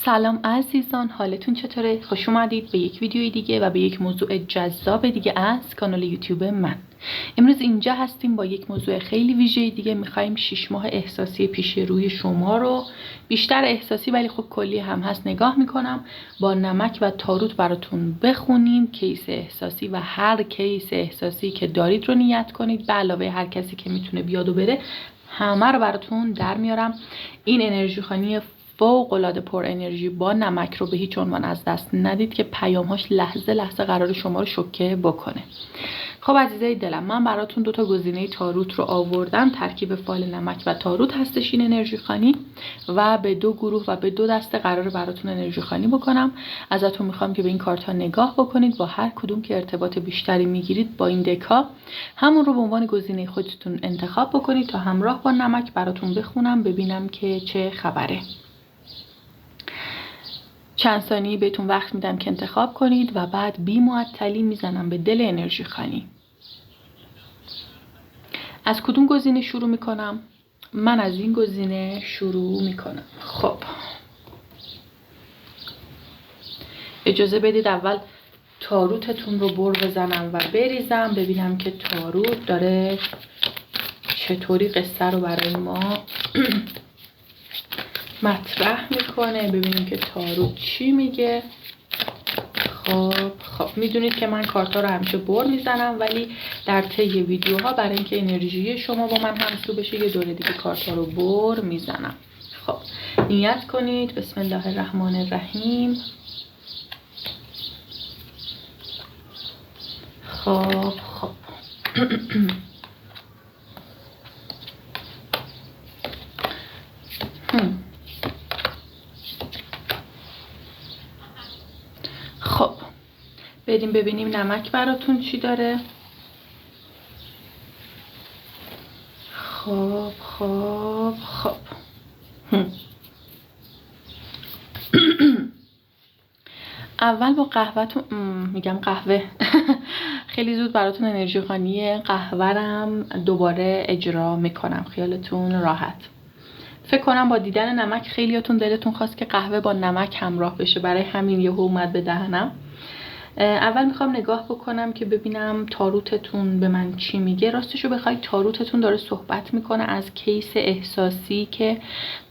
سلام عزیزان، حالتون چطوره؟ خوش اومدید به یک ویدیوی دیگه و به یک موضوع جذاب دیگه از کانال یوتیوب من. امروز اینجا هستیم با یک موضوع خیلی ویژه دیگه. میخوایم 6 ماه احساسی پیش روی شما رو، بیشتر احساسی ولی خب کلی هم هست، نگاه میکنم با نمک و تاروت براتون بخونیم کیس احساسی و هر کیس احساسی که دارید رو نیت کنید، به علاوه هر کسی که میتونه بیاد و بره، همه رو براتون در میارم. این انرژی خوانی فوق‌العاده پر انرژی با نمک رو به هیچ عنوان از دست ندید که پیام‌هاش لحظه لحظه قرار شما رو شوکه بکنه. خب عزیزای دلم، من براتون 2 تا گزینه تاروت رو آوردم. ترکیب فال نمک و تاروت هستش این انرژی خوانی و به 2 گروه و به 2 دسته قرار براتون انرژی خوانی بکنم. ازتون میخوام که به این کارت ها نگاه بکنید، با هر کدوم که ارتباط بیشتری میگیرید با این دکا همون رو به عنوان گزینه خودتون انتخاب بکنید تا همراه با نمک براتون بخونم، ببینم که چه خبره. چند ثانیه بهتون وقت میدم که انتخاب کنید و بعد بی معطلی میزنم به دل انرژی خوانی. از کدوم گزینه شروع میکنم؟ من از این گزینه شروع میکنم. خب اجازه بدید اول تاروتتون رو بر بزنم و بریزم، ببینم که تاروت داره چطوری قصه رو برای ما مطرح میکنه. ببینیم که تاروت چی میگه. خب میدونید که من کارتا رو همیشه بر میزنم، ولی در طی ویدیوها برای اینکه انرژی شما با من همسو بشه یه دوره دیگه کارتا رو بر میزنم. خب نیت کنید. بسم الله الرحمن الرحیم. خب خب بریم ببینیم نمک براتون چی داره. خب اول با قهوه‌تون میگم قهوه خیلی زود براتون انرژی خوانی قهوه‌رم دوباره اجرا میکنم، خیالتون راحت. فکر کنم با دیدن نمک خیلیاتون دلتون خواست که قهوه با نمک همراه بشه، برای همین یهو اومد به دهنم. اول میخوام نگاه بکنم که ببینم تاروتتون به من چی میگه. راستشو بخواید تاروتتون داره صحبت میکنه از کیس احساسی که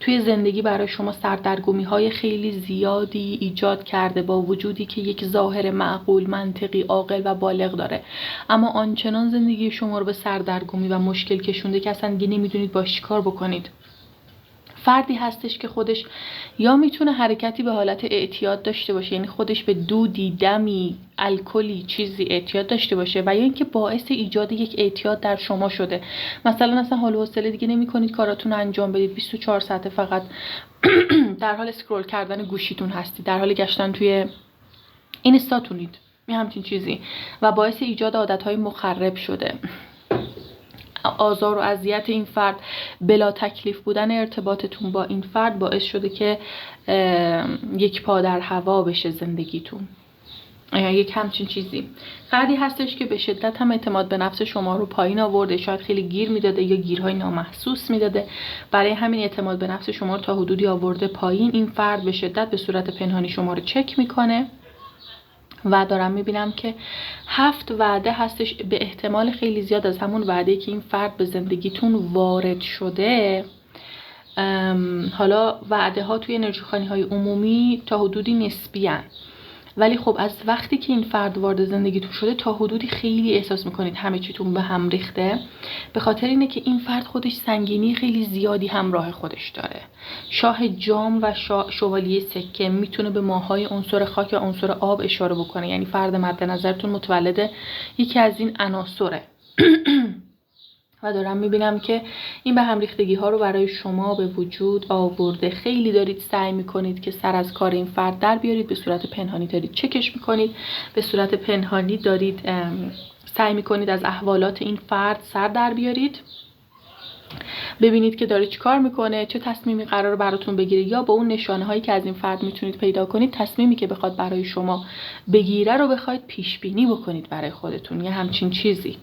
توی زندگی برای شما سردرگمی های خیلی زیادی ایجاد کرده، با وجودی که یک ظاهر معقول، منطقی، عاقل و بالغ داره، اما آنچنان زندگی شما رو به سردرگمی و مشکل کشونده که اصلا دیگه نمیدونید باش چیکار بکنید. فردی هستش که خودش یا میتونه حرکتی به حالت اعتیاد داشته باشه، یعنی خودش به دودی، دمی، الکلی، چیزی اعتیاد داشته باشه، و یا اینکه باعث ایجاد یک اعتیاد در شما شده. مثلا اصلا حال و حوصله دیگه نمی‌کنید کاراتون رو انجام بدید، 24 ساعته فقط در حال اسکرول کردن گوشیتون هستید، در حال گشتن توی اینستاتونید، همچین چیزی، و باعث ایجاد عادت‌های مخرب شده. آزار و اذیت این فرد، بلا تکلیف بودن ارتباطتون با این فرد باعث شده که یک پا در هوا بشه زندگیتون، یک همچین چیزی. فردی هستش که به شدت هم اعتماد به نفس شما رو پایین آورده، شاید خیلی گیر میداده یا گیرهای نامحسوس میداده، برای همین اعتماد به نفس شما رو تا حدودی آورده پایین. این فرد به شدت به صورت پنهانی شما رو چک میکنه و دارم میبینم که 7 وعده هستش، به احتمال خیلی زیاد از همون وعده‌ای که این فرد به زندگیتون وارد شده. حالا وعده ها توی انرژی خوانی های عمومی تا حدودی نسبی هن. ولی خب از وقتی که این فرد وارد زندگیتون شده تا حدودی خیلی احساس میکنید همه چیتون به هم ریخته، به خاطر اینه که این فرد خودش سنگینی خیلی زیادی همراه خودش داره. شاه جام و شوالیه سکه میتونه به ماهای عنصر خاک و عنصر آب اشاره بکنه، یعنی فرد مد نظرتون متولد یکی از این عناصره. و دارم میبینم که این به هم ریختگی ها رو برای شما به وجود آورده. خیلی دارید سعی میکنید که سر از کار این فرد در بیارید، به صورت پنهانی دارید چکش میکنید، به صورت پنهانی دارید سعی میکنید از احوالات این فرد سر در بیارید، ببینید که داره چیکار میکنه، چه تصمیمی قرار براتون بگیره، یا با اون نشانه هایی که از این فرد میتونید پیدا کنید تصمیمی که بخواد برای شما بگیره رو بخواید پیش بینی بکنید برای خودتون، یه همچین چیزی.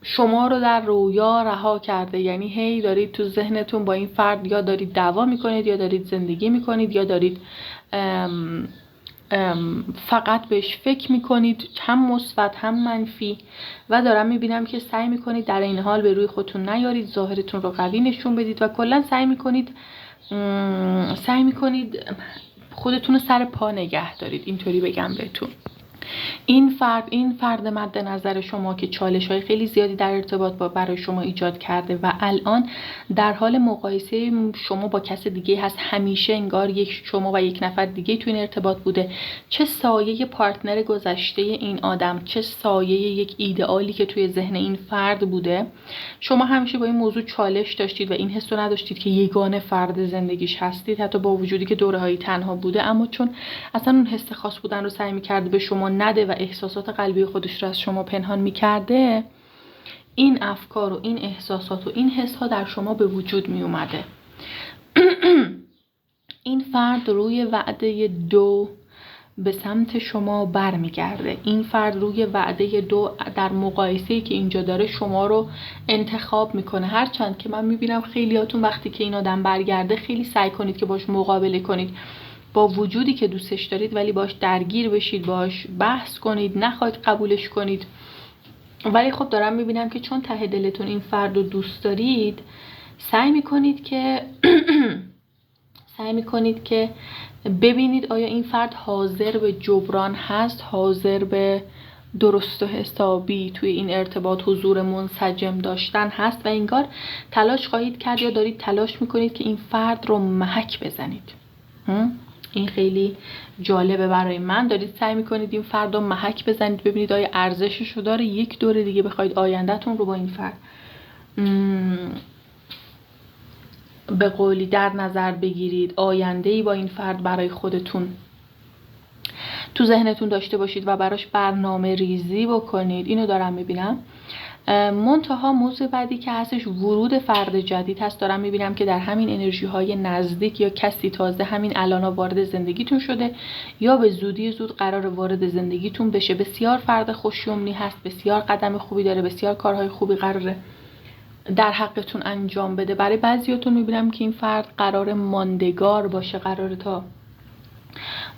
شما رو در رویا رها کرده. یعنی هی دارید تو ذهنتون با این فرد یا دارید دعوا میکنید یا دارید زندگی میکنید یا دارید فقط بهش فکر میکنید، هم مثبت هم منفی. و دارم میبینم که سعی میکنید در این حال به روی خودتون نیارید، ظاهرتون رو قوی نشون بدید و کلا سعی میکنید خودتون رو سر پا نگه دارید، اینطوری بگم بهتون. این فرد مد نظر شما که چالش‌های خیلی زیادی در ارتباط برای شما ایجاد کرده و الان در حال مقایسه شما با کس دیگه هست. همیشه انگار شما و یک نفر دیگه تو این ارتباط بوده. چه سایه پارتنر گذشته این آدم، چه سایه یک ایدئالی که توی ذهن این فرد بوده. شما همیشه با این موضوع چالش داشتید و این حس رو نداشتید که یگانه فرد زندگیش هستید، حتی با وجودی که دوره‌های تنها بوده. اما چون اصلا اون حس خاص بودن رو سعی می‌کرد به شما نده و احساسات قلبی خودش رو از شما پنهان می‌کرده، این افکار و این احساسات و این حس‌ها در شما به وجود می‌اومده. این فرد روی وعده 2 به سمت شما برمیگرده. این فرد روی وعده 2 در مقایسه‌ای که اینجا داره شما رو انتخاب میکنه. هرچند که من میبینم خیلیاتون وقتی که این آدم برگرده خیلی سعی کنید که باش مقابله کنید، با وجودی که دوستش دارید، ولی باش درگیر بشید، باش بحث کنید، نخواید قبولش کنید. ولی خب دارم میبینم که چون ته دلتون این فرد رو دوست دارید، سعی میکنید که ببینید آیا این فرد حاضر به جبران هست، حاضر به درست و حسابی توی این ارتباط حضور منسجم داشتن هست و انگار تلاش خواهید کرد یا دارید تلاش میکنید که این فرد رو محک بزنید. این خیلی جالبه برای من. دارید سعی میکنید این فرد رو محک بزنید، ببینید آیا ارزشش رو داره. یک دوره دیگه بخواید آیندهتون رو با این فرد به قولی در نظر بگیرید، آینده‌ای با این فرد برای خودتون تو ذهنتون داشته باشید و براش برنامه ریزی بکنید. اینو دارم میبینم. منتها موضوع بعدی که هستش ورود فرد جدید هست. دارم میبینم که در همین انرژی های نزدیک یا کسی تازه همین الان وارد زندگیتون شده یا به زودی زود قرار وارد زندگیتون بشه. بسیار فرد خوشیومنی هست، بسیار قدم خوبی داره، بسیار کارهای خوبی قراره در حقتون انجام بده. برای بعضیاتون میبینم که این فرد قرار ماندگار باشه، قرار تا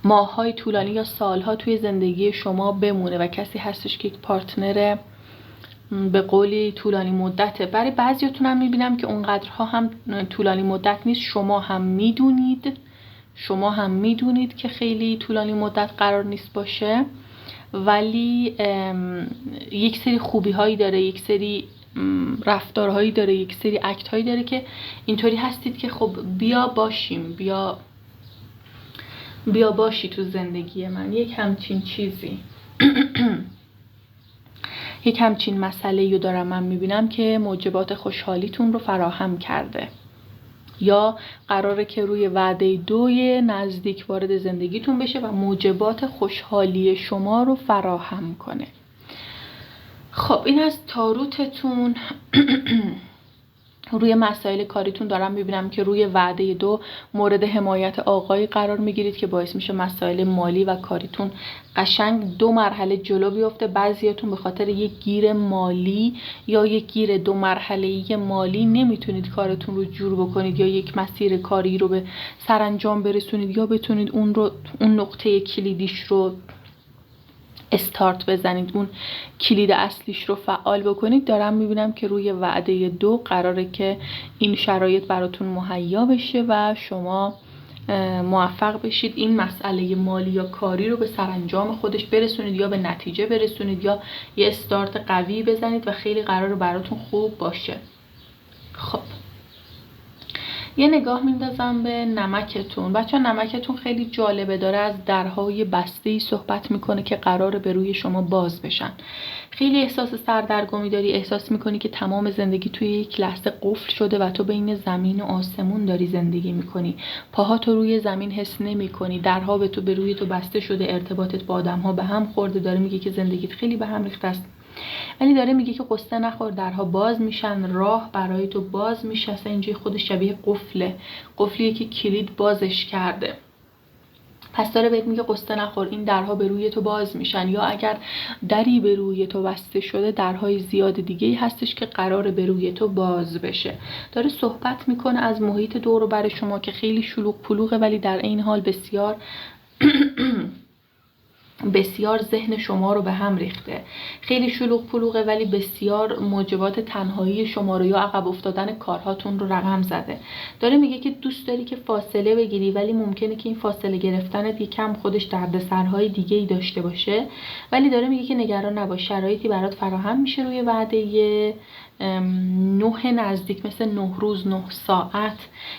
ماه‌های طولانی یا سالها توی زندگی شما بمونه و کسی هستش که یک پارتنر به قولی طولانی مدته. برای بعضیاتون هم میبینم که اونقدرها هم طولانی مدت نیست. شما هم میدونید که خیلی طولانی مدت قرار نیست باشه، ولی یک سری خوبی هایی داره، یک سری رفتارهایی داره، یک سری اکت هایی داره که اینطوری هستید که خب بیا باشیم، بیا باشی تو زندگی من. یک همچین چیزی یک همچین مسئله‌ای رو دارم من میبینم که موجبات خوشحالیتون رو فراهم کرده یا قراره که روی وعده 2 نزدیک وارد زندگیتون بشه و موجبات خوشحالی شما رو فراهم کنه. خب این از تاروتتون. روی مسائل کاریتون دارم میبینم که روی وعده 2 مورد حمایت آقایی قرار میگیرید که باعث میشه مسائل مالی و کاریتون قشنگ 2 مرحله جلو بیفته. بعضیاتون به خاطر یک گیر مالی یا یک گیر 2 مرحله‌ای مالی نمیتونید کارتون رو جور بکنید یا یک مسیر کاری رو به سرانجام برسونید یا بتونید اون نقطه کلیدیش رو استارت بزنید، اون کلید اصلیش رو فعال بکنید. دارم میبینم که روی وعده 2 قراره که این شرایط براتون مهیا بشه و شما موفق بشید این مسئله مالی یا کاری رو به سرانجام خودش برسونید یا به نتیجه برسونید یا یه استارت قوی بزنید و خیلی قراره براتون خوب باشه. خب یه نگاه میندازم به نمکتون. بچه نمکتون خیلی جالبه، داره از درهای بسته‌ای صحبت میکنه که قراره به روی شما باز بشن. خیلی احساس سردرگمی داری، احساس میکنی که تمام زندگی توی یک لحظه قفل شده و تو بین زمین و آسمون داری زندگی میکنی. پاهاتو روی زمین حس نمیکنی، درها به روی تو بسته شده، ارتباطت با آدم‌ها به هم خورده. داره میگه که زندگیت خیلی به هم ریخته است، ولی داره میگه که قصه نخور، درها باز میشن، راه برای تو باز میشه. اصلا اینجای خودش شبیه قفلیه که کلید بازش کرده. پس داره بهت میگه قصه نخور، این درها به روی تو باز میشن، یا اگر دری به روی تو بسته شده درهای زیاد دیگه ای هستش که قراره به روی تو باز بشه. داره صحبت میکنه از محیط دور و بر شما که خیلی شلوغ پلوغه، ولی در این حال بسیار بسیار ذهن شما رو به هم ریخته. خیلی شلوغ پلوغه ولی بسیار موجبات تنهایی شما رو یا عقب افتادن کارهاتون رو رقم زده. داره میگه که دوست داری که فاصله بگیری، ولی ممکنه که این فاصله گرفتنت یکم خودش دردسرهای دیگه ای داشته باشه، ولی داره میگه که نگران نباش، شرایطی برات فراهم میشه روی وعده 9 نزدیک، مثل 9 روز 9 ساعت،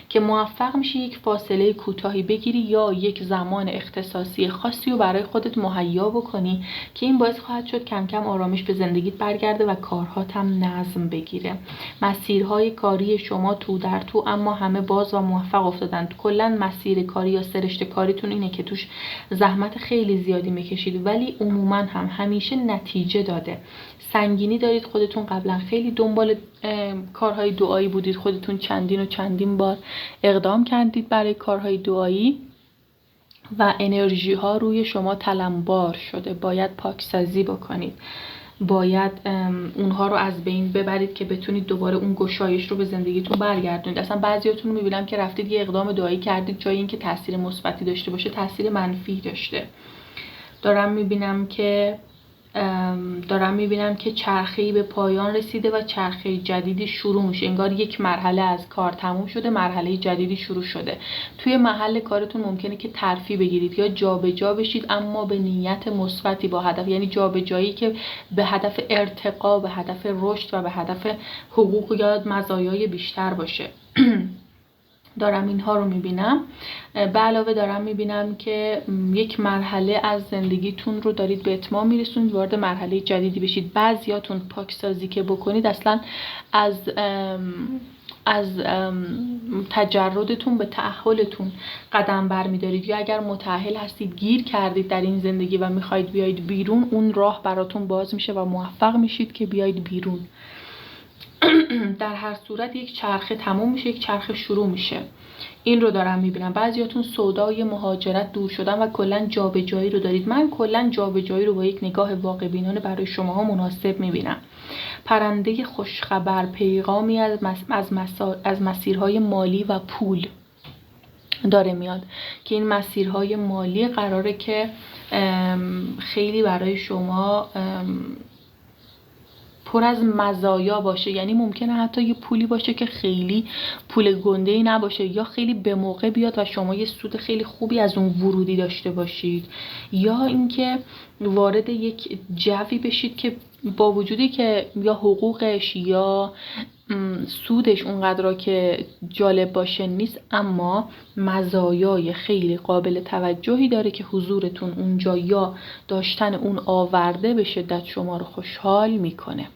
که موفق میشی یک فاصله کوتاهی بگیری یا یک زمان اختصاصی خاصی رو برای خودت مهیا بکنی که این باعث خواهد شد کم کم آرامش به زندگیت برگرده و کارهات هم نظم بگیره. مسیرهای کاری شما تو در تو اما همه باز و موفق افتادن. کلا مسیر کاری یا سرشت کاریتون اینه که توش زحمت خیلی زیادی میکشید ولی عموما هم همیشه نتیجه داده. سنگینی دارید، خودتون قبلا خیلی دنبال کارهای دعایی بودید، خودتون چندین و چندین بار اقدام کردید برای کارهای دعایی و انرژی ها روی شما تلمبار شده. باید پاکسازی بکنید، باید اونها رو از بین ببرید که بتونید دوباره اون گشایش رو به زندگیتون برگردونید. اصلا بعضیاتون رو میبینم که رفتید یه اقدام دعایی کردید، جای اینکه تاثیر مثبتی داشته باشه تاثیر منفی داشته. دارم میبینم که چرخه‌ای به پایان رسیده و چرخه جدیدی شروع میشه. انگار یک مرحله از کار تموم شده، مرحله جدیدی شروع شده. توی محل کارتون ممکنه که ترفیع بگیرید یا جابجا بشید، اما به نیت مثبتی، با هدف، یعنی جابجایی که به هدف ارتقا، به هدف رشد و به هدف حقوق یا مزایای بیشتر باشه. دارم اینها رو میبینم. به علاوه دارم میبینم که یک مرحله از زندگیتون رو دارید به اتمام میرسونید، وارد مرحله جدیدی بشید. بعضیاتون پاکسازی که بکنید اصلا از تجردتون به تأهلتون قدم برمیدارید، یا اگر متأهل هستید گیر کردید در این زندگی و میخواید بیاید بیرون، اون راه براتون باز میشه و موفق میشید که بیاید بیرون. در هر صورت یک چرخه تموم میشه، یک چرخه شروع میشه. این رو دارم میبینم. بعضیاتون سودای مهاجرت، دور شدن و کلا جابجایی رو دارید. من کلا جابجایی رو با یک نگاه واقع بینانه برای شماها مناسب میبینم. پرنده خوشخبر، پیغامی از مسیرهای مالی و پول داره میاد که این مسیرهای مالی قراره که خیلی برای شما پر از مزایا باشه. یعنی ممکنه حتی یه پولی باشه که خیلی پول گنده‌ای نباشه، یا خیلی به موقع بیاد و شما یه سود خیلی خوبی از اون ورودی داشته باشید، یا اینکه وارد یک جوی بشید که با وجودی که یا حقوقش یا سودش اونقدر که جالب باشه نیست، اما مزایای خیلی قابل توجهی داره که حضورتون اونجا یا داشتن اون آورده به شدت شما رو خوشحال میکنه.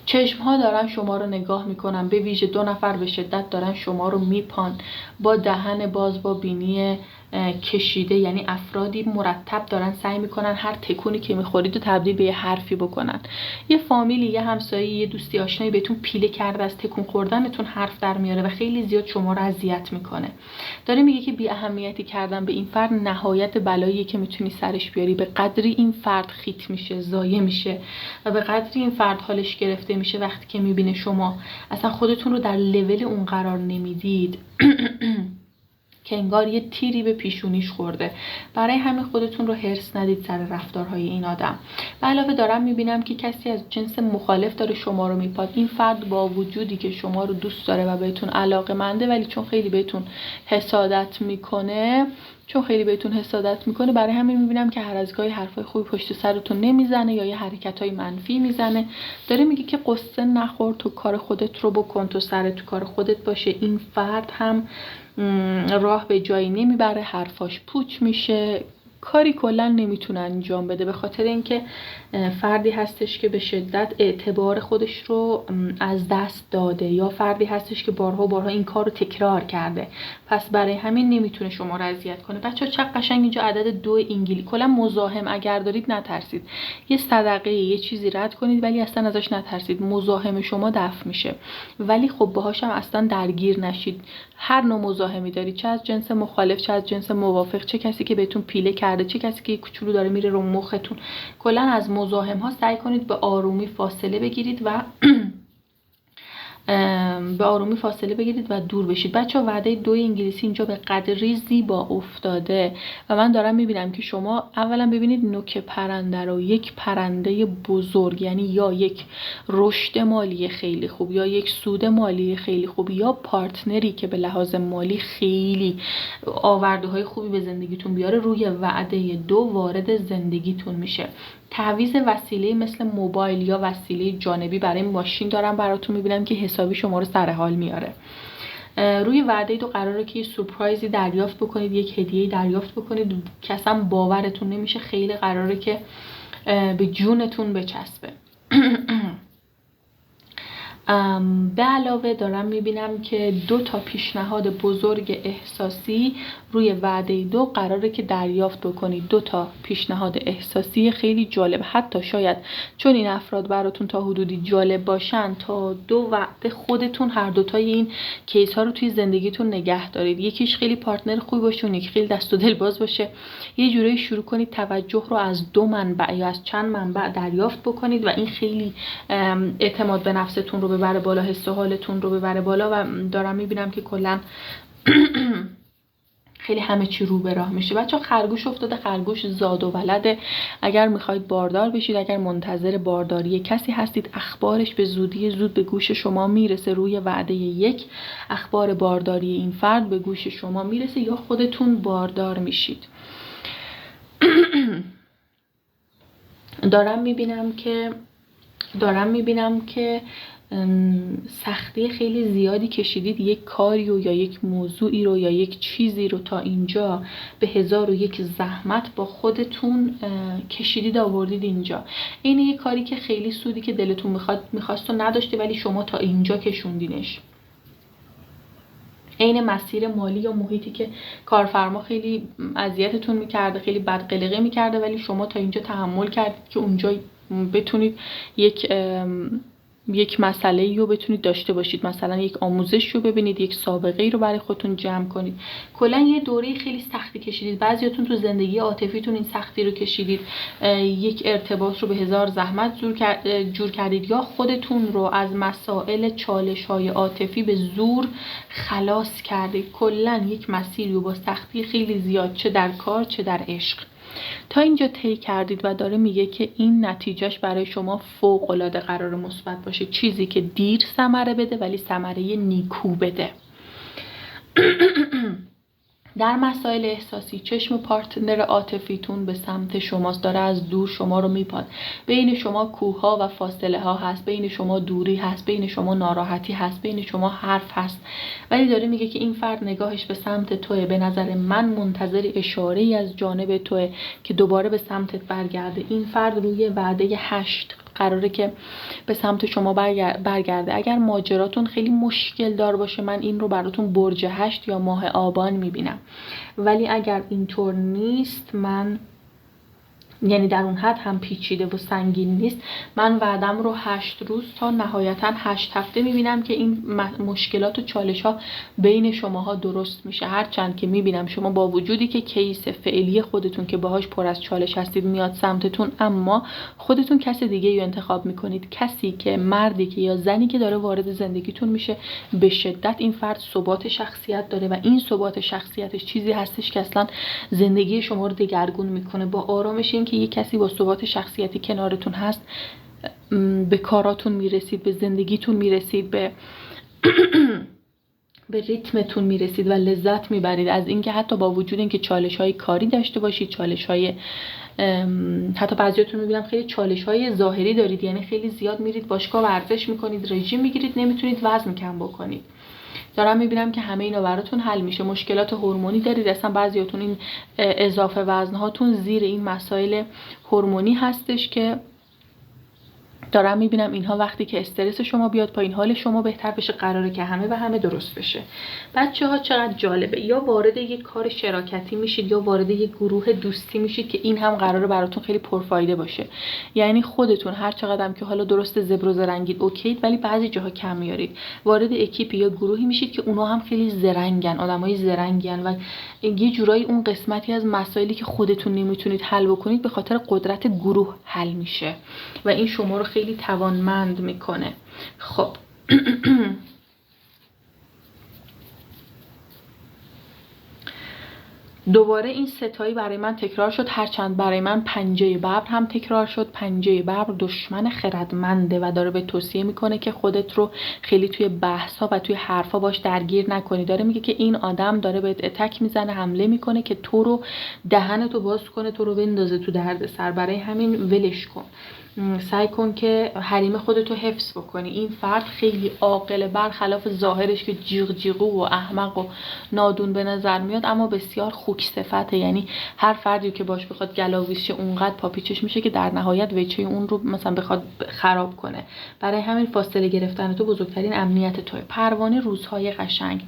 چشم‌ها دارن شما رو نگاه میکنن، به ویژه 2 نفر به شدت دارن شما رو میپان، با دهن باز، با بینی کشیده. یعنی افرادی مرتب دارن سعی میکنن هر تکونی که میخورید رو تبدیل به یه حرفی بکنن. یه فامیلی، یه همسایه، یه دوستی آشنایی بهتون پیله کرده، از تکون خوردنتون حرف در میاره و خیلی زیاد شما رو اذیت میکنه. داره میگه که بی اهمیتی کردن به این فرد نهایت بلاییه که میتونی سرش بیاری. به قدری این فرد خیت میشه، ضایع میشه و به قدری این فرد حالش گرفته میشه وقتی که میبینه شما اصلا خودتون رو در لول اون قرار نمیدید که انگار یه تیری به پیشونیش خورده. برای همین خودتون رو هرس ندید سر رفتارهای این آدم. به علاوه دارم میبینم که کسی از جنس مخالف داره شما رو میپاد. این فرد با وجودی که شما رو دوست داره و بهتون علاقه‌منده، ولی چون خیلی بهتون حسادت میکنه برای همین میبینم که هر از گاهی حرفای خوبی پشت سرتون نمیزنه یا یه حرکتای منفی میزنه. داره میگه که قصه نخور، تو کار خودت رو بکن، تو سر تو کار خودت باشه. این فرد هم راه به جایی نمیبره، حرفاش پوچ میشه، کاری کلا نمیتونه انجام بده، به خاطر اینکه فردی هستش که به شدت اعتبار خودش رو از دست داده، یا فردی هستش که بارها این کار رو تکرار کرده، پس برای همین نمیتونه شما رو اذیت کنه. بچه‌ها چقدر قشنگ اینجا عدد 2 انگلی. کلا مزاحم اگر دارید نترسید، یه صدقه یه چیزی رد کنید ولی اصلا ازش نترسید. مزاحم شما دفع میشه، ولی خب باهاش هم اصلا درگیر نشید. هر نوع مزاحمی دارید، چه از جنس مخالف، چه از جنس موافق، چه کسی که بهتون پیله کرده، چه کسی که کوچولو داره میره رو مختون، کلا از مزاحم ها سعی کنید به آرومی فاصله بگیرید و دور بشید. بچه ها وعده 2 انگلیسی اینجا به قدری زیبا افتاده و من دارم میبینم که شما اولا ببینید نوک پرنده رو، یک پرنده بزرگ، یعنی یا یک رشد مالی خیلی خوب، یا یک سود مالی خیلی خوب، یا پارتنری که به لحاظ مالی خیلی آورده های خوبی به زندگیتون بیاره، روی وعده 2 وارد زندگیتون میشه. تعویض وسیله مثل موبایل یا وسیله جانبی برای ماشین دارم براتون میبینم که حسابی شما رو سر حال میاره. روی وعده 2 قراره که یه سورپرایزی دریافت بکنید، یک هدیه دریافت بکنید که اصلا باورتون نمیشه، خیلی قراره که به جونتون بچسبه. به علاوه دارم میبینم که 2 تا پیشنهاد بزرگ احساسی روی وعده 2 قراره که دریافت بکنید. 2 تا پیشنهاد احساسی خیلی جالب، حتی شاید چون این افراد براتون تا حدودی جالب باشن، تا 2 وعده خودتون هر دوتای این کیس ها رو توی زندگیتون نگه دارید. یکیش خیلی پارتنر خوبی باشه، یکی خیلی دست و دل باز باشه. یه جوری شروع کنید توجه رو از 2 منبع یا از چند منبع دریافت بکنید و این خیلی اعتماد به نفستون رو ببره بالا، حس و حالتون رو ببره بالا و دارم میبینم که کلا خیلی همه چی رو به راه میشه. بچه‌ها خرگوش افتاده، خرگوش زاد و ولده. اگر میخواید باردار بشید، اگر منتظر بارداری کسی هستید، اخبارش به زودی زود به گوش شما میرسه. روی وعده 1 اخبار بارداری این فرد به گوش شما میرسه یا خودتون باردار میشید. دارم میبینم که سختی خیلی زیادی کشیدید، یک کاری رو یا یک موضوعی رو یا یک چیزی رو تا اینجا به 1001 زحمت با خودتون کشیدید آوردید اینجا. این یک کاری که خیلی سودی که دلتون میخواست و نداشته ولی شما تا اینجا کشوندینش. این مسیر مالی یا محیطی که کارفرما خیلی اذیتتون میکرده، خیلی بد قلقه میکرده، ولی شما تا اینجا تحمل کردید که اونجا بتونید یک مسئله رو بتونید داشته باشید، مثلا یک آموزش رو ببینید، یک سابقه رو برای خودتون جمع کنید. کلا یه دوره خیلی سختی کشیدید. بعضیاتون تو زندگی عاطفیتون این سختی رو کشیدید، یک ارتباط رو به 1000 زحمت جور کردید یا خودتون رو از مسائل چالش‌های عاطفی به زور خلاص کردید. کلا یک مسیری رو با سختی خیلی زیاد، چه در کار چه در عشق، تا اینجا طی کردید و داره میگه که این نتیجهش برای شما فوق‌العاده قرار مثبت باشه. چیزی که دیر ثمره بده ولی ثمره نیکو بده. در مسائل احساسی چشم پارتنر عاطفیتون به سمت شماست، داره از دور شما رو میپاد. بین شما کوه‌ها و فاصله ها هست، بین شما دوری هست، بین شما ناراحتی هست، بین شما حرف هست، ولی داره میگه که این فرد نگاهش به سمت توئه. به نظر من منتظر اشاره‌ای از جانب توئه که دوباره به سمتت برگرده. این فرد روی وعده 8 قراره که به سمت شما برگرده. اگر ماجراتون خیلی مشکل دار باشه، من این رو براتون برج 8 یا ماه آبان میبینم، ولی اگر اینطور نیست، من یعنی در اون حد هم پیچیده و سنگین نیست، من وعدم رو 8 روز تا نهایتا 8 هفته میبینم که این مشکلات و چالش ها بین شماها درست میشه. هرچند که میبینم شما با وجودی که کیس فعلی خودتون که باهاش پر از چالش هستید میاد سمتتون، اما خودتون کس دیگه رو انتخاب میکنید. کسی که مردی که یا زنی که داره وارد زندگیتون میشه، به شدت این فرد ثبات شخصیت داره و این ثبات شخصیتش چیزی هستش که اصلا زندگی شما رو دگرگون میکنه. با آرامش این که یک کسی با ثبات شخصیتی کنارتون هست، به کاراتون میرسید، به زندگیتون میرسید، به ریتمتون میرسید و لذت میبرید از اینکه حتی با وجود اینکه چالش‌های کاری داشته باشید، چالش‌های حتی بعضیاتون میبینم خیلی چالش‌های ظاهری دارید، یعنی خیلی زیاد میرید باشگاه ورزش میکنید، رژیم میگیرید، نمیتونید وزن کم بکنید. دارم میبینم که همه اینا براتون حل میشه. مشکلات هورمونی دارید، اصلا بعضیاتون این اضافه وزنهاتون زیر این مسائل هورمونی هستش که دارم میبینم اینها وقتی که استرس شما بیاد پایین، حال شما بهتر بشه، قراره که همه و همه درست بشه. بچه‌ها چقدر جالبه، یا وارد یک کار شراکتی میشید یا وارد یک گروه دوستی میشید که این هم قراره براتون خیلی پرفایده باشه. یعنی خودتون هر چقدرم که حالا درست زبر و زرنگید اوکی، ولی بعضی جاها کم میارید. وارد اکیپی یا گروهی میشید که اونها هم خیلی زرنگن، آدمای زرنگن و یه جورایی اون قسمتی از مسائلی که خودتون نمیتونید حل بکنید به خاطر قدرت گروه حل میشه و این شما رو خیلی توانمند میکنه. خب دوباره این ستایی برای من تکرار شد، هرچند برای من پنجه ببر هم تکرار شد. پنجه ببر دشمن خردمنده و داره به توصیه میکنه که خودت رو خیلی توی بحث ها و توی حرفا باش درگیر نکنی. داره میگه که این آدم داره بهت اتک میزنه، حمله میکنه که تو رو دهنتو باز کنه، تو رو بندازه تو دردسر. برای همین ولش کن، سعی کن که حریم خودتو حفظ بکنی. این فرد خیلی عاقله، برخلاف ظاهرش که جیغ جیغو و احمق و نادون به نظر میاد، اما بسیار خوک صفته. یعنی هر فردی که باش بخواد گلاویز شه اونقدر پاپیچش میشه که در نهایت وجه اون رو مثلا بخواد خراب کنه. برای همین فاصله گرفتن تو بزرگترین امنیت توئه. پروانه روزهای قشنگ.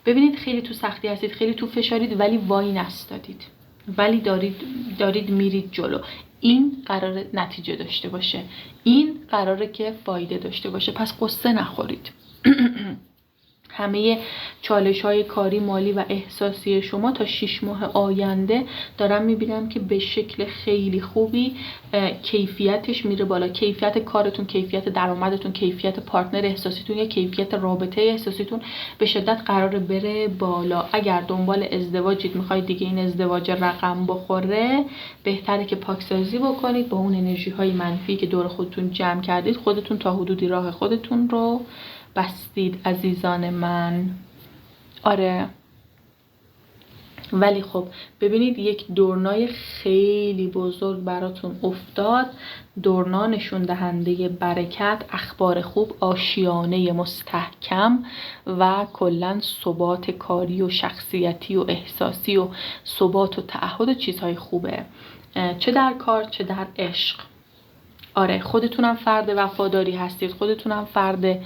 ببینید خیلی تو سختی هستید، خیلی تو فشارید، ولی وای نستادید، ولی دارید میرید جلو. این قراره نتیجه داشته باشه، این قراره که فایده داشته باشه، پس قصه نخورید. همه چالش‌های کاری، مالی و احساسی شما تا 6 ماه آینده دارم میبینم که به شکل خیلی خوبی کیفیتش میره بالا. کیفیت کارتون، کیفیت درآمدتون، کیفیت پارتنر احساسیتون یا کیفیت رابطه احساسیتون به شدت قراره بره بالا. اگر دنبال ازدواجید، میخواید دیگه این ازدواج رقم بخوره، بهتره که پاکسازی بکنید با اون انرژی‌های منفی که دور خودتون جمع کردید. خودتون تا حدودی راه خودتون رو بستید عزیزان من. آره، ولی خب ببینید یک دورنای خیلی بزرگ براتون افتاد. دورنا نشون دهنده برکت، اخبار خوب، آشیانه مستحکم و کلاً ثبات کاری و شخصیتی و احساسی و ثبات و تعهد و چیزهای خوبه، چه در کار چه در عشق. آره، خودتونم فرد وفاداری هستید، خودتونم فرد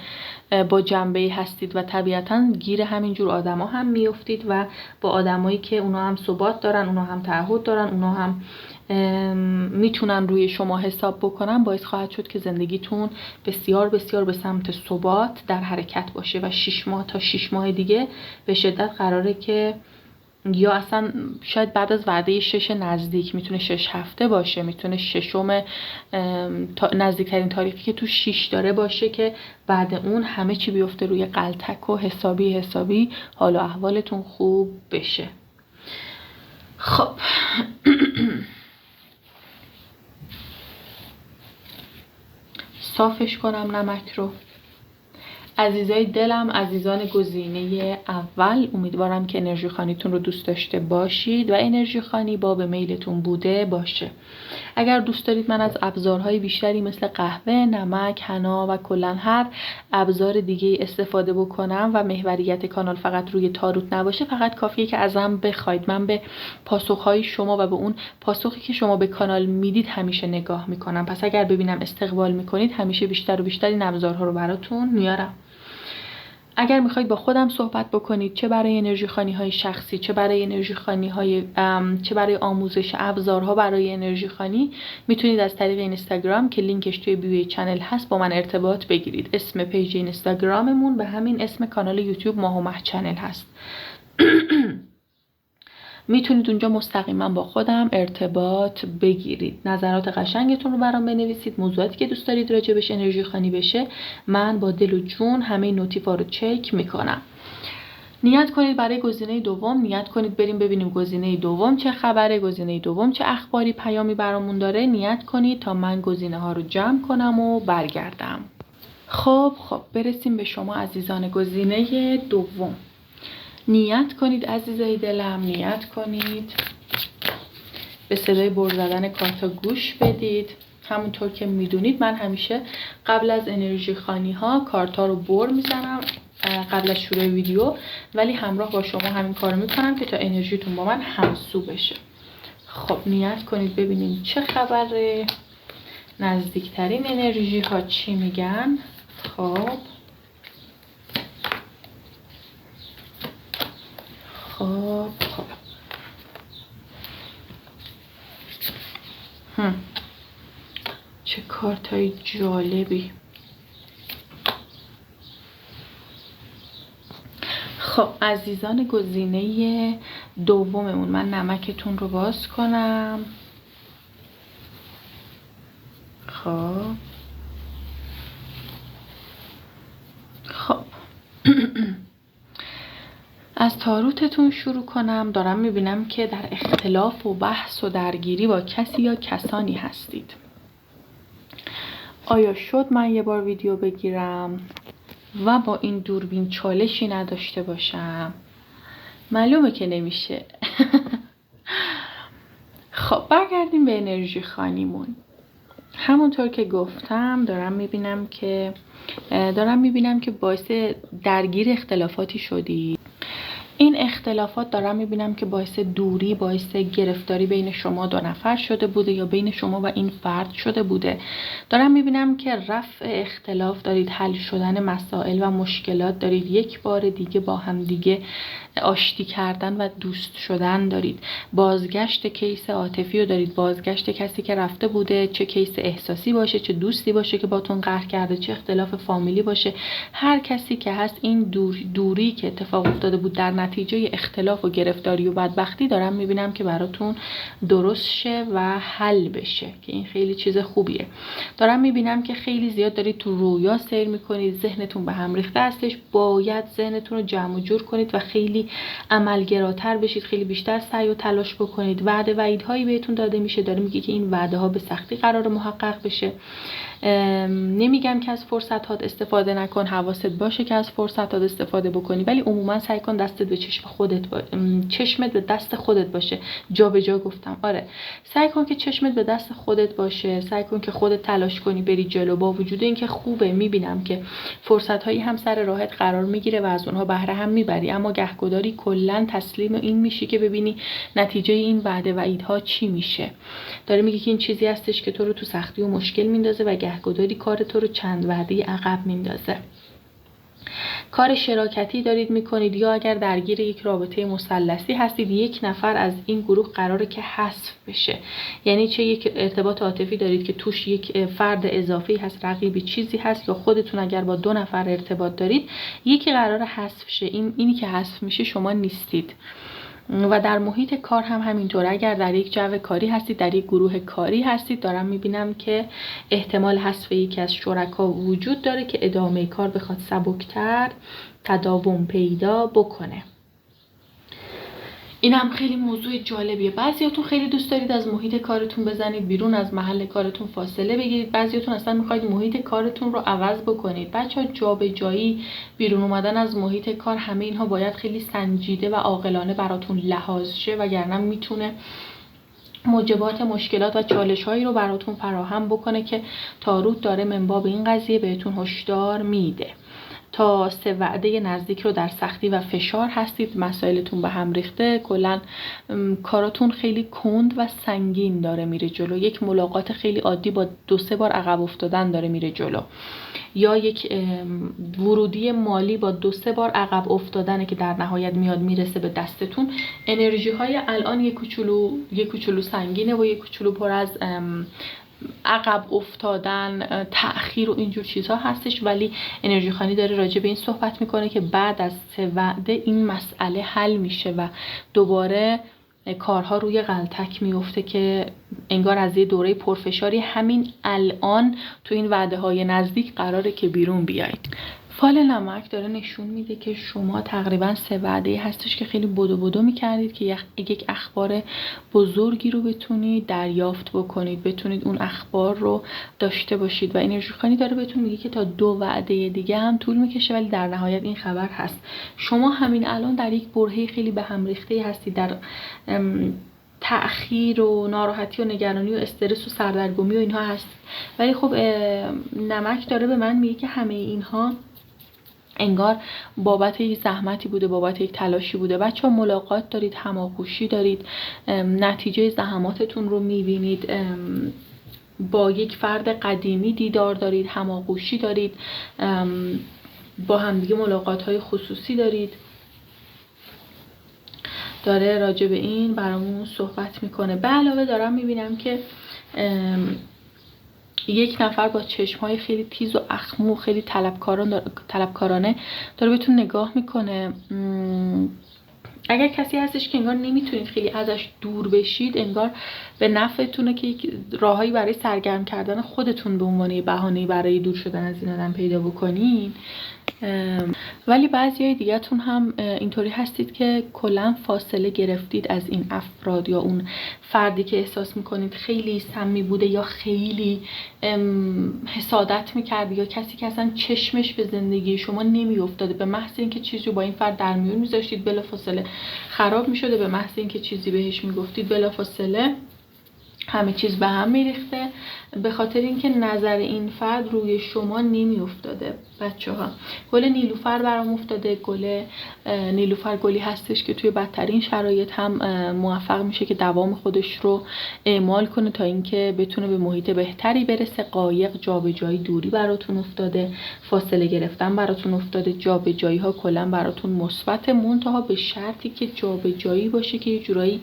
با جنبه‌ای هستید و طبیعتاً گیر همینجور آدما هم میافتید و با آدمایی که اونا هم ثبات دارن، اونا هم تعهد دارن، اونا هم میتونن روی شما حساب بکنن، باعث خواهد شد که زندگیتون بسیار بسیار به سمت ثبات در حرکت باشه و 6 ماه تا 6 ماه دیگه به شدت قراره که یا اصلا شاید بعد از وعده 6 نزدیک، میتونه 6 هفته باشه، میتونه ششم نزدیکترین تاریخی که تو 6 داره باشه که بعد اون همه چی بیفته روی قلتک و حسابی حال و احوالتون خوب بشه. خب صافش کنم نمک رو. عزیزای دلم، عزیزان گزینه اول، امیدوارم که انرژی خانیتون رو دوست داشته باشید و انرژی خانی باب میلتون بوده باشه. اگر دوست دارید من از ابزارهای بیشتری مثل قهوه، نمک، حنا و کلا هر ابزار دیگه استفاده بکنم و محوریت کانال فقط روی تاروت نباشه، فقط کافیه که ازم بخواید. من به پاسخهای شما و به اون پاسخی که شما به کانال میدید همیشه نگاه میکنم. پس اگر ببینم استقبال میکنید، همیشه بیشتر و بیشتر این ابزارها رو براتون میارم. اگر میخواید با خودم صحبت بکنید، چه برای انرژی خانی های شخصی، چه برای انرژی خانی های چه برای آموزش ابزارها برای انرژی خانی، میتونید از طریق اینستاگرام که لینکش توی بیوی چنل هست با من ارتباط بگیرید. اسم پیج اینستاگراممون به همین اسم کانال یوتیوب ماه و مه چنل هست. میتونید اونجا مستقیما با خودم ارتباط بگیرید. نظرات قشنگتون رو برام بنویسید، موضوعاتی که دوست دارید راجبش انرژی خانی بشه. من با دل و جون همه نوتیفا رو چک میکنم. نیت کنید برای گزینه دوم، نیت کنید بریم ببینیم گزینه دوم چه خبره، گزینه دوم چه اخباری پیامی برامون داره. نیت کنید تا من گزینه ها رو جمع کنم و برگردم. خب برسیم به شما عزیزان گزینه دوم. نیت کنید عزیزای دلم، نیت کنید. به صدای بر زدن کارتا گوش بدید. همونطور که میدونید من همیشه قبل از انرژی خانی ها کارتا رو بر میزنم قبل از شروع ویدیو، ولی همراه با شما همین کارو میکنم که تا انرژیتون با من همسو بشه. خب نیت کنید ببینید چه خبره، نزدیکترین انرژی ها چی میگن. خب چه کارتای جالبی. خب عزیزان، گزینه دوممون، من نمکتون رو باز کنم. خب از تاروتتون شروع کنم. دارم میبینم که در اختلاف و بحث و درگیری با کسی یا کسانی هستید. آیا شد من یه بار ویدیو بگیرم و با این دوربین چالشی نداشته باشم؟ معلومه که نمیشه. خب برگردیم به انرژی خانیمون. همونطور که گفتم دارم میبینم که باعث درگیر اختلافاتی شدی. این اختلافات دارم میبینم که باعث دوری، باعث گرفتاری بین شما دو نفر شده بوده یا بین شما و این فرد شده بوده. دارم میبینم که رفع اختلاف دارید، حل شدن مسائل و مشکلات دارید، یک بار دیگه با هم دیگه آشتی کردن و دوست شدن دارید. بازگشت کیس عاطفی رو دارید، بازگشت کسی که رفته بوده، چه کیس احساسی باشه، چه دوستی باشه که باتون قهر کرده، چه اختلاف فامیلی باشه، هر کسی که هست، این دوری که اتفاق افتاده بود در نتیجه اختلاف و گرفتاری و بدبختی دارم میبینم که براتون درست شه و حل بشه، که این خیلی چیز خوبیه. دارم میبینم که خیلی زیاد دارید تو رویا سیر میکنید، ذهنتون به هم ریخته هستش. باید ذهنتون رو جمع و جور کنید و خیلی عملگراتر بشید، خیلی بیشتر سعی و تلاش بکنید. وعده وعیدهایی بهتون داده میشه، داره میگه که این وعده ها به سختی قرار محقق بشه. نمیگم که از فرصت هات استفاده نکن، حواست باشه که از فرصت هات استفاده بکنی، ولی عموما سعی کن دستت به چشمت به دست خودت باشه. جا به جا گفتم، آره، سعی کن که چشمت به دست خودت باشه، سعی کن که خودت تلاش کنی بری جلو. با وجود اینکه خوبه، میبینم که فرصت هایی هم سر راهت قرار میگیره و از اونها بهره هم میبری، اما گهگداری کلا تسلیم این میشی که ببینی نتیجه این وعده وعیدها چی میشه. داره میگه که این چیزی هستش که تو رو تو سختی و مشکل میندازه و گهگداری کار تو رو چند وعده عقب میندازه. کار شراکتی دارید میکنید یا اگر درگیر یک رابطه مثلثی هستید، یک نفر از این گروه قراره که حذف بشه. یعنی چه یک ارتباط عاطفی دارید که توش یک فرد اضافی هست، رقیبی چیزی هست، یا خودتون اگر با دو نفر ارتباط دارید، یکی قراره حذف شه. اینی که حذف میشه شما نیستید. و در محیط کار هم همینطور. اگر در یک جو کاری هستید، در یک گروه کاری هستید، دارم میبینم که احتمال حذف یکی از شرکا وجود داره که ادامه کار بخواد سبکتر تداوم پیدا بکنه. این هم خیلی موضوع جالبیه. بعضیاتون خیلی دوست دارید از محیط کارتون بزنید بیرون، از محل کارتون فاصله بگیرید. بعضیاتون اصلا میخواید محیط کارتون رو عوض بکنید. بچه‌ها جابجایی، بیرون اومدن از محیط کار، همه اینها باید خیلی سنجیده و عاقلانه براتون لحاظ شه، وگرنه میتونه موجبات مشکلات و چالش‌هایی رو براتون فراهم بکنه که تاروت داره من باب این قضیه بهتون هشدار میده. تا 3 وعده نزدیک رو در سختی و فشار هستید، مسائلتون به هم ریخته، کلا کاراتون خیلی کند و سنگین داره میره جلو. یک ملاقات خیلی عادی با 2-3 بار عقب افتادن داره میره جلو، یا یک ورودی مالی با 2-3 بار عقب افتادنه که در نهایت میاد میرسه به دستتون. انرژی های الان یک کوچولو سنگینه و یک کوچولو پر از عقب افتادن، تأخیر و اینجور چیزها هستش، ولی انرژی خانی داره راجع به این صحبت میکنه که بعد از 3 وعده این مسئله حل میشه و دوباره کارها روی غلطک میفته که انگار از یه دوره پرفشاری همین الان تو این وعده های نزدیک قراره که بیرون بیایید. فال نمک داره نشون میده که شما تقریبا 3 وعده هستش که خیلی بدو میکردید که یک اخبار بزرگی رو بتونید دریافت بکنید، بتونید اون اخبار رو داشته باشید و انرژی خانی داره بهتون میگه که تا 2 وعده دیگه هم طول میکشه، ولی در نهایت این خبر هست. شما همین الان در یک برهه خیلی به هم ریخته هستید، در تأخیر و ناراحتی و نگرانی و استرس و سردرگمی و اینها هست، ولی خب نمک داره به من میگه که همه اینها انگار بابت یک زحمتی بوده، بابت یک تلاشی بوده. بچه ها ملاقات دارید، هماغوشی دارید، نتیجه زحماتتون رو میبینید، با یک فرد قدیمی دیدار دارید، هماغوشی دارید، با همدیگه ملاقات‌های خصوصی دارید. داره راجع به این برامون صحبت میکنه. به علاوه دارم میبینم که یک نفر با چشم‌های خیلی تیز و اخمو، خیلی طلبکارانه داره بهتون نگاه میکنه. اگر کسی هستش که انگار نمیتونید خیلی ازش دور بشید، انگار به نفعتونه که یک راههایی برای سرگرم کردن خودتون به عنوان بهانه‌ای برای دور شدن از این آدم پیدا بکنین. ولی بعضیای دیگه‌تون هم اینطوری هستید که کلا فاصله گرفتید از این افراد یا اون فردی که احساس میکنید خیلی سمی بوده یا خیلی حسادت میکرد، یا کسی که اصلا چشمش به زندگی شما نمیافتاده. به محض اینکه چیزی با این فرد در میون میذاشتید بلافاصله خراب میشده، به محض اینکه چیزی بهش میگفتید بلافاصله همه چیز به هم میریخته، به خاطر اینکه نظر این فرد روی شما نمیافتاده. بچه‌ها گل نیلوفر برام افتاده. گل نیلوفر گلی هستش که توی بدترین شرایط هم موفق میشه که دوام خودش رو اعمال کنه تا اینکه بتونه به محیط بهتری برسه. قایق، جابجایی، دوری براتون افتاده، فاصله گرفتن براتون افتاده. جابجایی ها کلا براتون مثبت، منتها به شرطی که جابجایی باشه که یه جورایی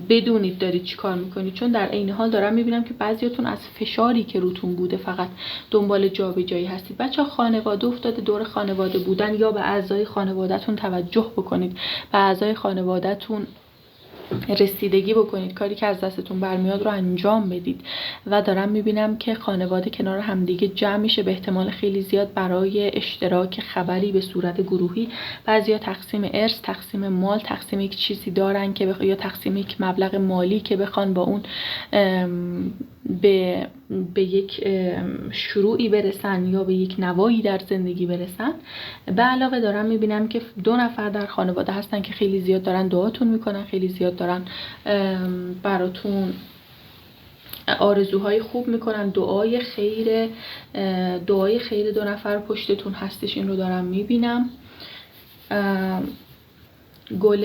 بدونید دارید چیکار میکنید. چون در عین حال دارم میبینم که بعضیاتون از فشاری که روتون بوده فقط دنبال جابجایی هستید. بچه‌ها خانواده افتاده، دور خانواده بودن، یا به اعضای خانواده‌تون توجه بکنید، به اعضای خانواده‌تون رسیدگی بکنید، کاری که از دستتون برمیاد رو انجام بدید. و دارم میبینم که خانواده کنار همدیگه جمع میشه، به احتمال خیلی زیاد برای اشتراک خبری به صورت گروهی. بعضیا تقسیم ارث، تقسیم مال، تقسیم یک چیزی دارن که یا تقسیم یک مبلغ مالی که بخوان با اون به یک شروعی برسن یا به یک نوایی در زندگی برسن. به علاوه دارم میبینم که 2 نفر در خانواده هستن که خیلی زیاد دارن دعاتون میکنن، خیلی زیاد دارن براتون آرزوهای خوب میکنن. دعای خیر 2 نفر پشتتون هستش، این رو دارم میبینم. گل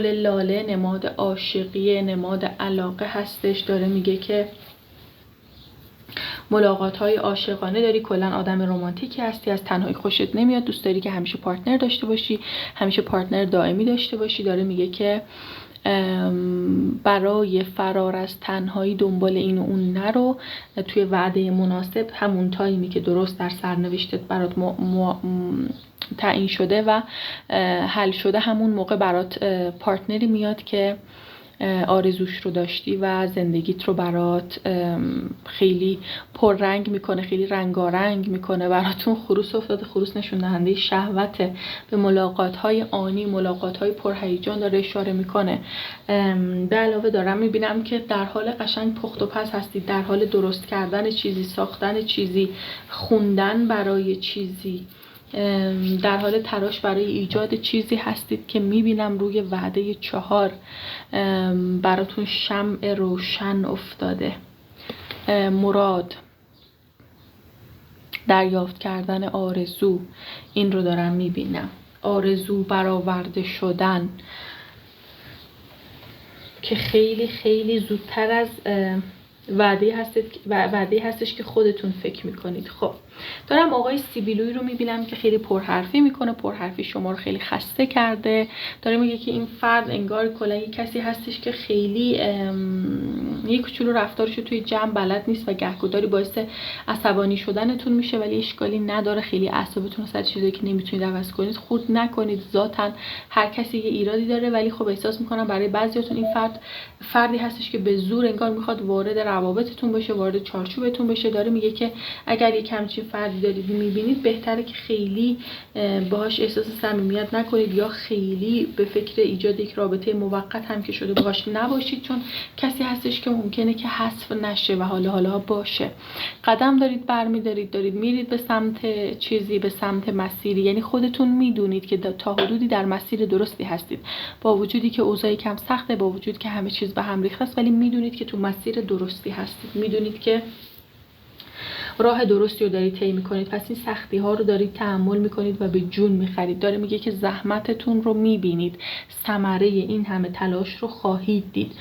لاله نماد عاشقی، نماد علاقه هستش. داره میگه که ملاقات‌های عاشقانه داری، کلا آدم رمانتیکی هستی، از تنهایی خوشت نمیاد، دوست داری که همیشه پارتنر داشته باشی، همیشه پارتنر دائمی داشته باشی. داره میگه که برای فرار از تنهایی دنبال این و اون نرو، توی وعده مناسب همون تایمی که درست در سرنوشتت برات تعیین شده و حل شده، همون موقع برات پارتنری میاد که آرزوش رو داشتی و زندگیت رو برات خیلی پررنگ میکنه، خیلی رنگارنگ میکنه. براتون خروس افتاده. خروس نشون دهنده شهوته. به ملاقات‌های آنی، ملاقات‌های پرهیجان داره اشاره میکنه. به علاوه دارم میبینم که در حال قشنگ پخت و پز هستید، در حال درست کردن چیزی، ساختن چیزی، خوندن برای چیزی، در حال تلاش برای ایجاد چیزی هستید که میبینم روی وعده 4 براتون شمع روشن افتاده. مراد، دریافت کردن آرزو، این رو دارم میبینم. آرزو برآورده شدن که خیلی خیلی زودتر از وعده هستش که خودتون فکر میکنید. خب دارم آقای سیبیلوی رو میبینم که خیلی پرحرفی میکنه، پرحرفی شما رو خیلی خسته کرده. داره میگه که این فرد انگار کلا یک کسی هستش که خیلی یک کوچولو رفتارش رو توی جمع بلد نیست و گهگداری باعث عصبانی شدنتون میشه، ولی اشکالی نداره. خیلی اعصابتون رو سر چیزایی که نمیتونید عوض کنید خورد نکنید. ذاتاً هر کسی یه ایرادی داره، ولی خب احساس میکنم برای بعضیاتون این فردی هستش که به زور انگار میخواد وارد روابطتون بشه، وارد چارچوبتون بشه. داره میگه که اگر یک همچین فردی دارید میبینید، بهتره که خیلی باهاش احساس صمیمیت نکنید یا خیلی به فکر ایجاد یک رابطه موقت هم که شده باهاش نباشید، چون کسی هستش که ممکنه که حذف نشه و حالا باشه. قدم دارید برمیدارید، دارید میرید به سمت چیزی، به سمت مسیری، یعنی خودتون میدونید که تا حدودی در مسیر درستی هستید، با وجودی که اوضاع کم سخته، با وجود که همه چیز به هم ریخته است، ولی میدونید که تو مسیر درستی هستید. میدونید که راه درستی رو دارید طی میکنید، پس این سختی ها رو دارید تحمل میکنید و به جون میخرید. داره میگه که زحمتتون رو میبینید، ثمره این همه تلاش رو خواهید دید.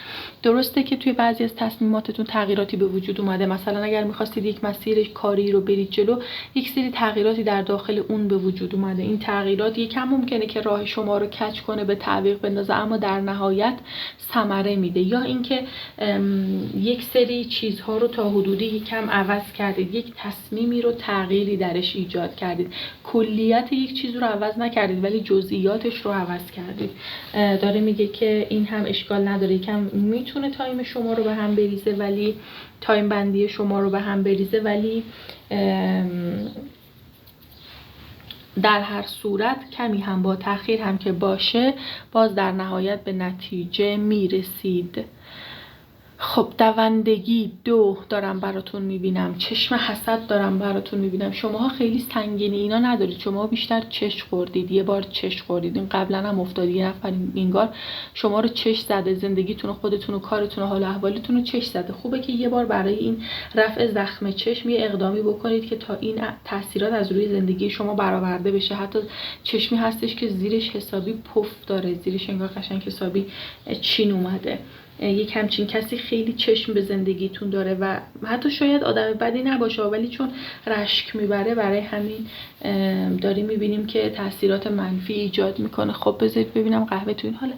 درسته که توی بعضی از تصمیماتتون تغییراتی به وجود اومده، مثلا اگر میخواستید یک مسیر کاری رو برید جلو، یک سری تغییراتی در داخل اون به وجود اومده. این تغییرات یکم ممکنه که راه شما رو کج کنه، به تعویق بندازه، اما در نهایت ثمره میده. یا اینکه یک سری چیزها رو تا حدودی یکم عوض کردید، یک تصمیمی رو تغییری درش ایجاد کردید، کلیت یک چیز رو عوض نکردید ولی جزئیاتش رو عوض کردید. داره میگه که این هم اشکال نداره، یکم میتونه تایم شما رو به هم بریزه، ولی تایم بندی شما رو به هم بریزه، ولی در هر صورت کمی هم با تأخیر هم که باشه باز در نهایت به نتیجه میرسید. خب دوندگی 2 دارم براتون میبینم، چشم حسد دارم براتون میبینم. شماها خیلی سنگینی اینا ندارید، شما بیشتر چش خوردید، یه بار چش خوردید، این قبلا هم افتاد، یه نفر انگار شما رو چش زده، زندگیتون و خودتون و کارتون و حال احوالتون رو چش زده. خوبه که یه بار برای این رفع زخم چشم یه اقدامی بکنید که تا این تاثیرات از روی زندگی شما برآورده بشه. حتی چشمی هستش که زیرش حسابی پف داره، زیرش انگار قشنگ حسابی چین اومده. یک همچین کسی خیلی چشم به زندگیتون داره و حتی شاید آدم بدی نباشه، ولی چون رشک میبره برای همین داریم میبینیم که تاثیرات منفی ایجاد میکنه. خب بذارید ببینم قهوه توی این حال،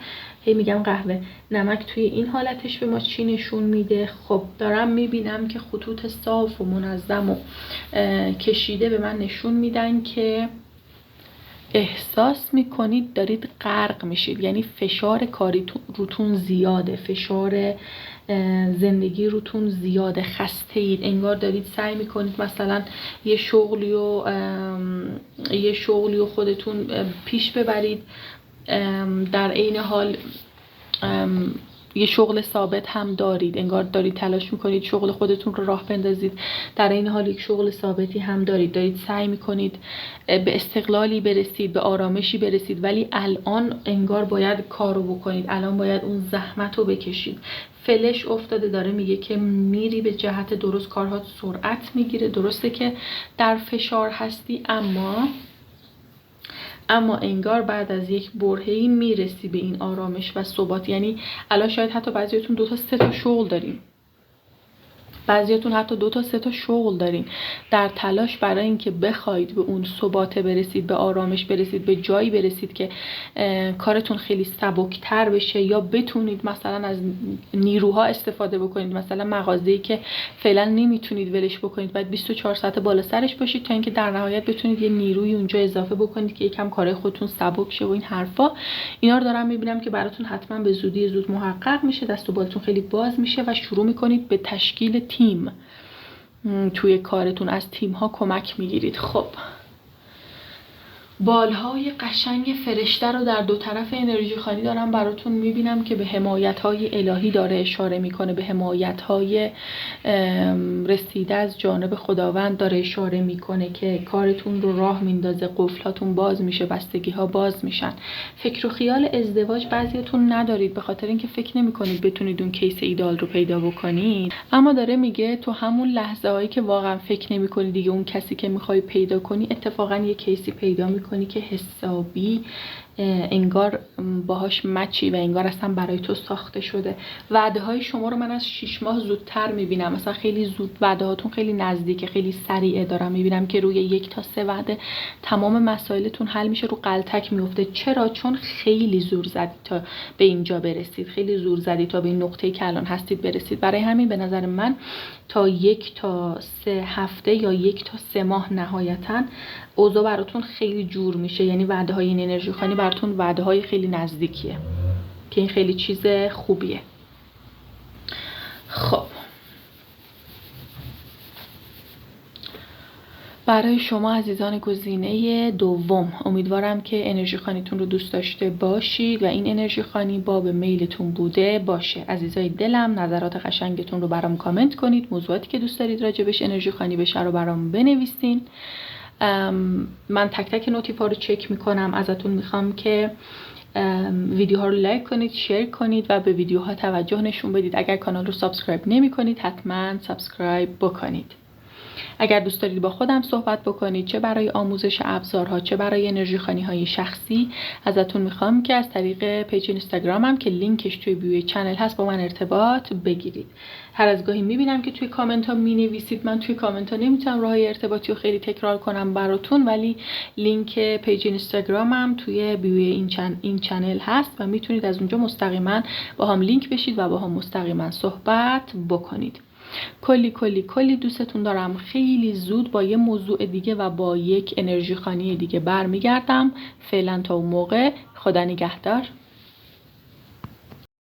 هی میگم قهوه، نمک توی این حالتش به ما چی نشون میده. خب دارم میبینم که خطوط صاف و منظم و کشیده به من نشون میدن که احساس میکنید دارید غرق میشید، یعنی فشار کاری روتون زیاده، فشار زندگی روتون زیاده، خسته اید، انگار دارید سعی میکنید مثلا یه شغلی و خودتون پیش ببرید، در عین حال یه شغل ثابت هم دارید، انگار دارید تلاش میکنید شغل خودتون رو راه بندازید، در این حال یک شغل ثابتی هم دارید سعی میکنید به استقلالی برسید، به آرامشی برسید، ولی الان انگار باید کارو بکنید، الان باید اون زحمت رو بکشید. فلش افتاده، داره میگه که میری به جهت درست، کارها سرعت میگیره. درسته که در فشار هستی، اما انگار بعد از یک برهه‌ای میرسی به این آرامش و ثبات. یعنی الان شاید حتی بعضیاتون 2 تا 3 تا شغل دارین، بعضیاتون حتی 2 تا 3 تا شغل دارین، در تلاش برای اینکه بخواید به اون ثبات برسید، به آرامش برسید، به جایی برسید که کارتون خیلی سبکتر بشه، یا بتونید مثلا از نیروها استفاده بکنید. مثلا مغازه‌ای که فعلا نمیتونید ولش بکنید، باید 24 ساعت بالا سرش باشید تا اینکه در نهایت بتونید یه نیروی اونجا اضافه بکنید که یکم کارهای خودتون سبک شه و این حرفا. اینا رو دارم میبینم که براتون حتما به زودی زود محقق میشه، دست و بالتون خیلی باز میشه و شروع میکنید به تشکیل تیم توی کارتون، از تیم ها کمک میگیرید. خب بالهای قشنگ فرشته رو در 2 طرف انرژی خانی دارم براتون میبینم که به حمایت های الهی داره اشاره میکنه، به حمایت های رسیده از جانب خداوند داره اشاره میکنه که کارتون رو راه میندازه، قفلاتون باز میشه، بستگی ها باز میشن. فکر و خیال ازدواج بعضیاتون ندارید به خاطر اینکه فکر نمیکنید بتونید اون کیس ایدال رو پیدا بکنید، اما داره میگه تو همون لحظه هایی که واقعا فکر نمیکنی دیگه اون کسی که میخوای پیدا کنی، اتفاقا یه کیسی پیدا میکنی که حسابی انگار باهاش مچی و انگار اصلا برای تو ساخته شده. وعده های شما رو من از 6 ماه زودتر میبینم، مثلا خیلی زود، وعده هاتون خیلی نزدیکه، خیلی سریعه. دارم میبینم که روی 1 تا 3 وعده تمام مسائلتون حل میشه، رو غلطک میفته. چرا؟ چون خیلی زور زدید تا به اینجا برسید، خیلی زور زدید تا به این نقطه‌ای که الان هستید برسید. برای همین به نظر من تا 1 تا 3 هفته یا 1 تا 3 ماه نهایتاً اوضاع براتون خیلی جور میشه، یعنی وعده های این انرژی خانی براتون وعده های خیلی نزدیکیه که این خیلی چیز خوبیه. خب برای شما عزیزان گزینه دوم، امیدوارم که انرژی خانیتون رو دوست داشته باشید و این انرژی خانی باب میلتون بوده باشه. عزیزای دلم نظرات قشنگتون رو برام کامنت کنید، موضوعاتی که دوست دارید راجبش انرژی خانی بشه رو برام بنویسین. من تک تک نوتیفا رو چک میکنم، ازتون میخوام که ویدیوها رو لایک کنید، شیر کنید و به ویدیوها توجه نشون بدید. اگر کانال رو سابسکرایب نمی کنید حتما سابسکرایب بکنید. اگر دوست دارید با خودم صحبت بکنید، چه برای آموزش ابزارها چه برای انرژی خوانی‌های شخصی، ازتون میخوام که از طریق پیج اینستاگرامم که لینکش توی بیوی چنل هست با من ارتباط بگیرید. هر از گاهی میبینم که توی کامنت ها مینویسید، من توی کامنت ها نمیتونم راههای ارتباطی رو خیلی تکرار کنم براتون، ولی لینک پیج اینستاگرامم توی بیوی این چنل هست و میتونید از اونجا مستقیما با هم لینک بشید و با هم مستقیما صحبت بکنید. کلی دوستتون دارم. خیلی زود با یه موضوع دیگه و با یک انرژی خوانی دیگه برمیگردم. فعلا تا اون موقع خدا نگهدار.